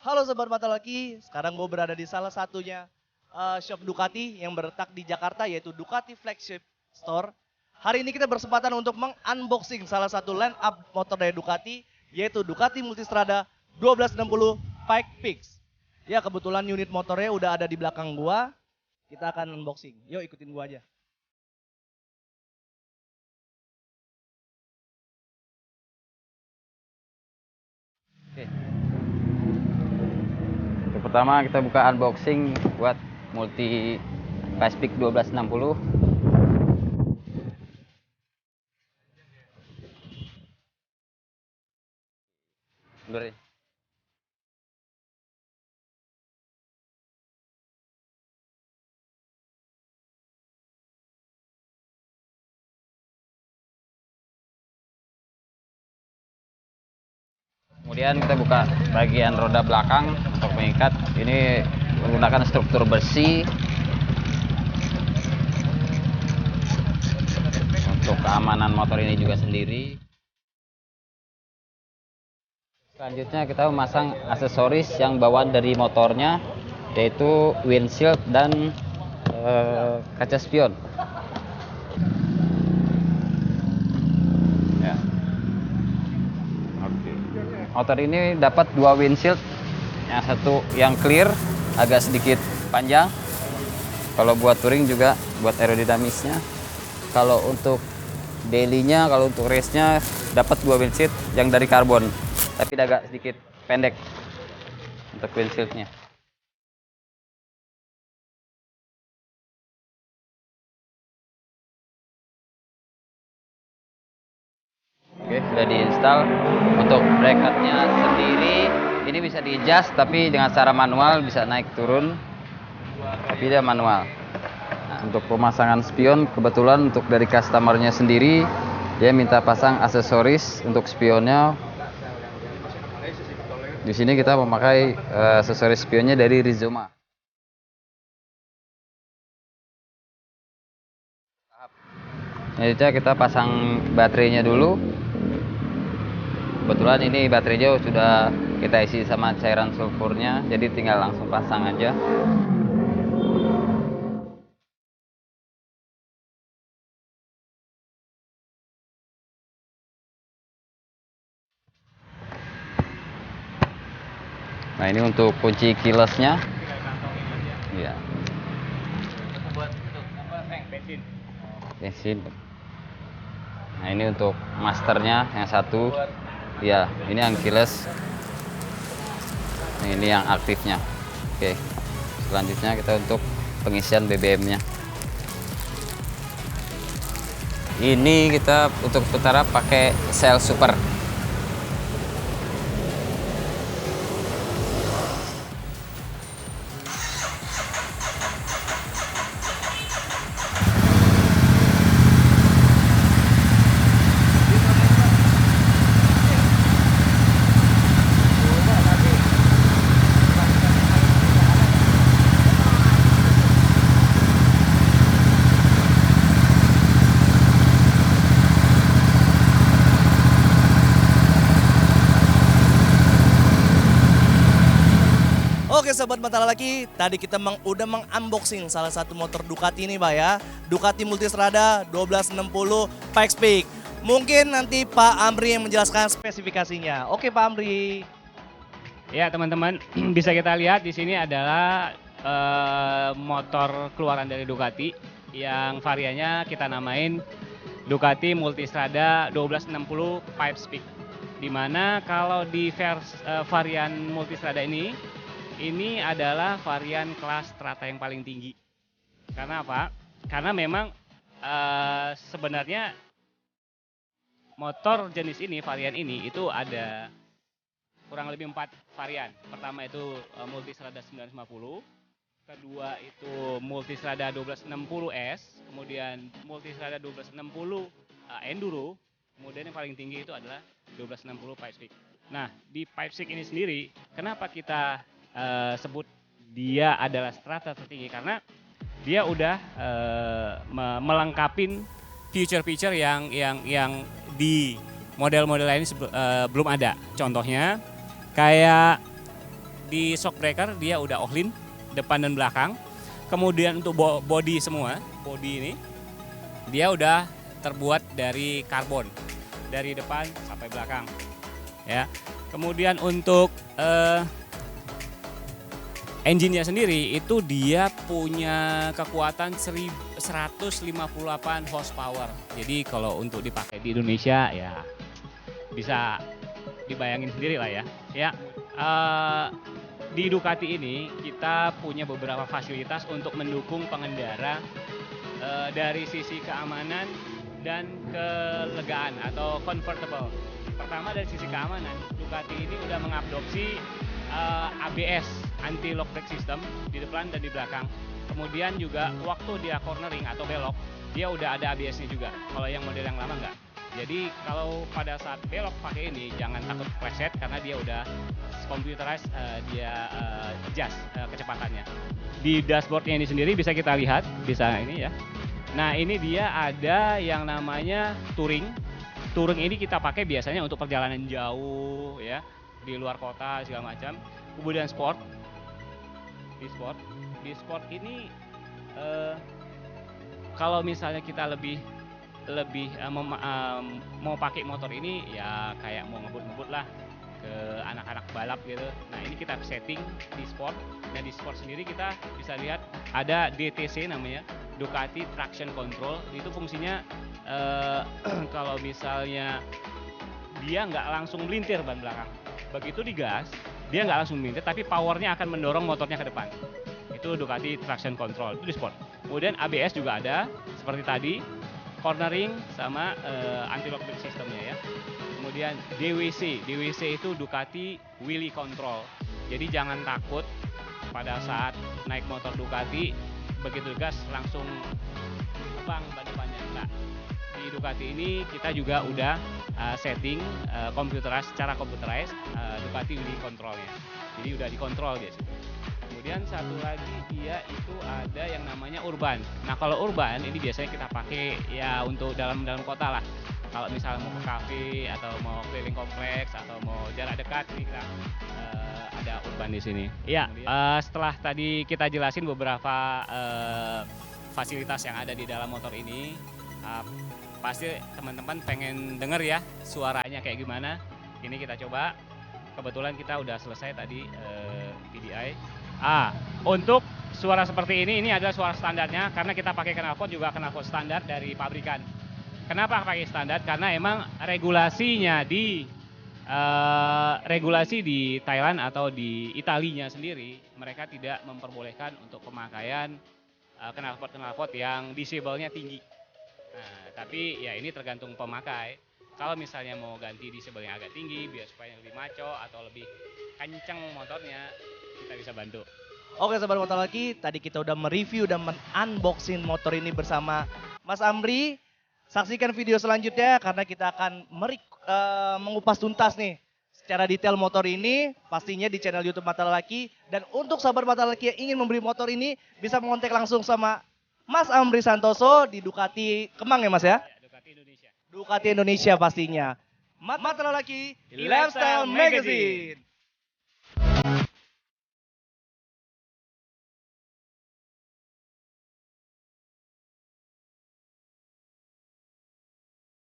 Halo Sobat Mata Laki, sekarang gue berada di salah satunya shop Ducati yang berletak di Jakarta yaitu Ducati Flagship Store. Hari ini kita bersempatan untuk meng-unboxing salah satu line up motor dari Ducati yaitu Ducati Multistrada 1260 Pikes Peak. Ya kebetulan unit motornya udah ada di belakang gua, kita akan unboxing. Yuk ikutin gua aja. Oke. Yang pertama kita buka unboxing buat multi Pikes 1260. Bentar. Kemudian kita buka bagian roda belakang untuk mengikat. Ini menggunakan struktur besi untuk keamanan motor ini juga sendiri. Selanjutnya kita memasang aksesoris yang bawaan dari motornya, yaitu windshield dan kaca spion. Ya. Oke. Motor ini dapat dua windshield, yang satu yang clear agak sedikit panjang. Kalau buat touring juga buat aerodinamisnya. Kalau untuk daily-nya, kalau untuk race-nya dapat dua windshield yang dari karbon, tapi agak sedikit pendek untuk windshield-nya. Oke, sudah diinstal. Untuk bracket-nya sendiri ini bisa di-adjust tapi dengan cara manual, bisa naik turun. Tapi dia manual. Nah, untuk pemasangan spion kebetulan untuk dari customer-nya sendiri dia minta pasang aksesoris untuk spionnya. Di sini kita memakai aksesoris spionnya dari Rizoma. Selanjutnya kita pasang baterainya dulu. Kebetulan ini baterainya sudah kita isi sama cairan sulfurnya, jadi tinggal langsung pasang aja. Nah, ini untuk kunci keyless-nya. Ya. Bensin. Nah, ini untuk masternya yang satu. Ya, ini yang keyless. Nah, ini yang aktifnya. Oke. Selanjutnya kita untuk pengisian BBM-nya. Ini kita untuk sementara pakai sel super. Oke Sobat Mata Laki, tadi kita udah meng-unboxing salah satu motor Ducati ini Pak ya. Ducati Multistrada 1260 Pikes Peak. Mungkin nanti Pak Amri yang menjelaskan spesifikasinya. Oke Pak Amri. Ya teman-teman, bisa kita lihat di sini adalah motor keluaran dari Ducati yang variannya kita namain Ducati Multistrada 1260 Pikes Peak. Dimana kalau di varian Multistrada ini adalah varian kelas strata yang paling tinggi. Karena apa? Karena memang sebenarnya motor jenis ini, varian ini itu ada kurang lebih 4 varian. Pertama itu Multistrada 950, kedua itu Multistrada 1260S, kemudian Multistrada 1260 Enduro, kemudian yang paling tinggi itu adalah 1260 Pikes Peak. Nah, di Pikes Peak ini sendiri, kenapa kita sebut dia adalah strata tertinggi? Karena dia udah melengkapin feature-feature yang di model-model lain belum ada. Contohnya kayak di shock breaker dia udah Ohlin depan dan belakang. Kemudian untuk body semua, body ini dia udah terbuat dari karbon dari depan sampai belakang. Ya. Kemudian untuk engine-nya sendiri itu dia punya kekuatan 158 horsepower. Jadi kalau untuk dipakai di Indonesia ya bisa dibayangin sendiri lah ya. Ya, di Ducati ini kita punya beberapa fasilitas untuk mendukung pengendara dari sisi keamanan dan kelegaan atau comfortable. Pertama dari sisi keamanan, Ducati ini udah mengadopsi ABS, anti lock brake system di depan dan di belakang. Kemudian juga waktu dia cornering atau belok, dia udah ada ABS-nya juga. Kalau yang model yang lama enggak. Jadi kalau pada saat belok pakai ini jangan takut preset karena dia udah computerized, dia adjust kecepatannya. Di dashboardnya ini sendiri bisa kita lihat, bisa ini ya. Nah ini dia ada yang namanya touring. Touring ini kita pakai biasanya untuk perjalanan jauh ya, di luar kota segala macam. Kemudian sport. Di sport ini kalau misalnya kita lebih mau pakai motor ini ya kayak mau ngebut-ngebut lah ke anak-anak balap gitu. Nah ini kita setting di sport. Nah di sport sendiri kita bisa lihat ada DTC namanya, Ducati Traction Control. Itu fungsinya kalau misalnya dia nggak langsung melintir ban belakang. Begitu digas, dia nggak langsung melintir tapi powernya akan mendorong motornya ke depan. Itu Ducati Traction Control, itu di sport. Kemudian ABS juga ada, seperti tadi, cornering sama anti-lock brake systemnya ya. Kemudian DWC itu Ducati Wheelie Control. Jadi jangan takut pada saat naik motor Ducati, begitu gas langsung terbang ban depannya. Nah, di Ducati ini kita juga udah setting secara computerized Ducati Wheelie Controlnya. Jadi udah dikontrol di situ. Kemudian satu lagi dia itu ada yang namanya urban. Nah kalau urban ini biasanya kita pakai ya untuk dalam kota lah. Kalau misalnya mau ke kafe atau mau keliling kompleks atau mau jarak dekat ini kita ada urban di sini. Iya. Setelah tadi kita jelasin beberapa fasilitas yang ada di dalam motor ini, pasti teman-teman pengen denger ya suaranya kayak gimana. Ini kita coba. Kebetulan kita udah selesai tadi PDI. Untuk suara seperti ini adalah suara standarnya karena kita pakai knalpot juga knalpot standar dari pabrikan. Kenapa pakai standar? Karena emang regulasi di Thailand atau di Italinya sendiri mereka tidak memperbolehkan untuk pemakaian knalpot yang desibelnya tinggi. Nah, tapi ya ini tergantung pemakai. Kalau misalnya mau ganti desibel yang agak tinggi biar supaya lebih maco atau lebih kenceng motornya, kita bisa bantu. Oke sahabat motor lagi, tadi kita udah mereview dan unboxing motor ini bersama Mas Amri. Saksikan video selanjutnya karena kita akan mengupas tuntas nih secara detail motor ini pastinya di channel YouTube Mata Lelaki. Dan untuk sahabat Mata Lelaki yang ingin membeli motor ini bisa mengontak langsung sama Mas Amri Santoso di Ducati Kemang ya Mas ya? Ducati Indonesia. Ducati Indonesia pastinya. Mata Lelaki Lifestyle Magazine.